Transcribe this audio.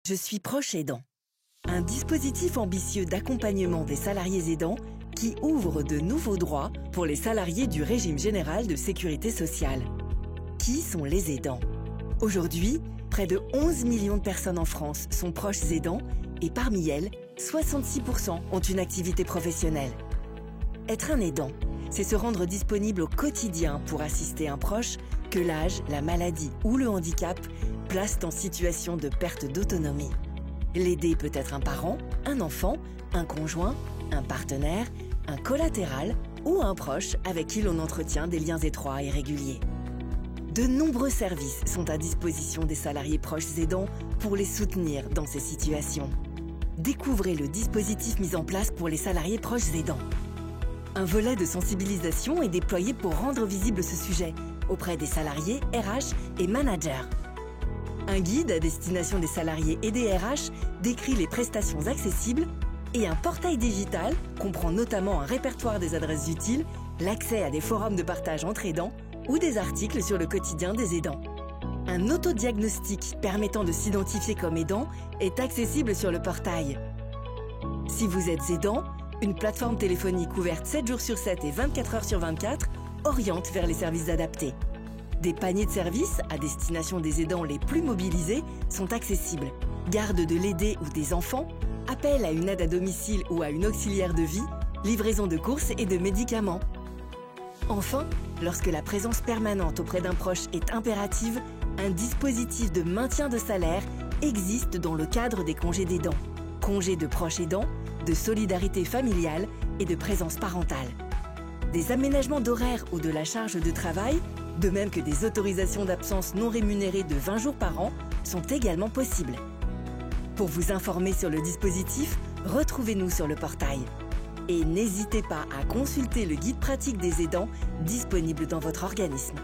Je suis proche aidant, un dispositif ambitieux d'accompagnement des salariés aidants qui ouvre de nouveaux droits pour les salariés du régime général de sécurité sociale. Qui sont les aidants? Aujourd'hui, près de 11 millions de personnes en France sont proches aidants et parmi elles, 66% ont une activité professionnelle. Être un aidant, c'est se rendre disponible au quotidien pour assister un proche que l'âge, la maladie ou le handicap placent en situation de perte d'autonomie. L'aider peut être un parent, un enfant, un conjoint, un partenaire, un collatéral ou un proche avec qui l'on entretient des liens étroits et réguliers. De nombreux services sont à disposition des salariés proches aidants pour les soutenir dans ces situations. Découvrez le dispositif mis en place pour les salariés proches aidants. Un volet de sensibilisation est déployé pour rendre visible ce sujet auprès des salariés, RH et managers. Un guide à destination des salariés et des RH décrit les prestations accessibles et un portail digital comprend notamment un répertoire des adresses utiles, l'accès à des forums de partage entre aidants ou des articles sur le quotidien des aidants. Un autodiagnostic permettant de s'identifier comme aidant est accessible sur le portail. Si vous êtes aidant, une plateforme téléphonique ouverte 7 jours sur 7 et 24 heures sur 24 oriente vers les services adaptés. Des paniers de services à destination des aidants les plus mobilisés sont accessibles. Garde de l'aidé ou des enfants, appel à une aide à domicile ou à une auxiliaire de vie, livraison de courses et de médicaments. Enfin, lorsque la présence permanente auprès d'un proche est impérative, un dispositif de maintien de salaire existe dans le cadre des congés d'aidants, congés de proches aidants, de solidarité familiale et de présence parentale. Des aménagements d'horaire ou de la charge de travail, de même que des autorisations d'absence non rémunérées de 20 jours par an, sont également possibles. Pour vous informer sur le dispositif, retrouvez-nous sur le portail. Et n'hésitez pas à consulter le guide pratique des aidants disponible dans votre organisme.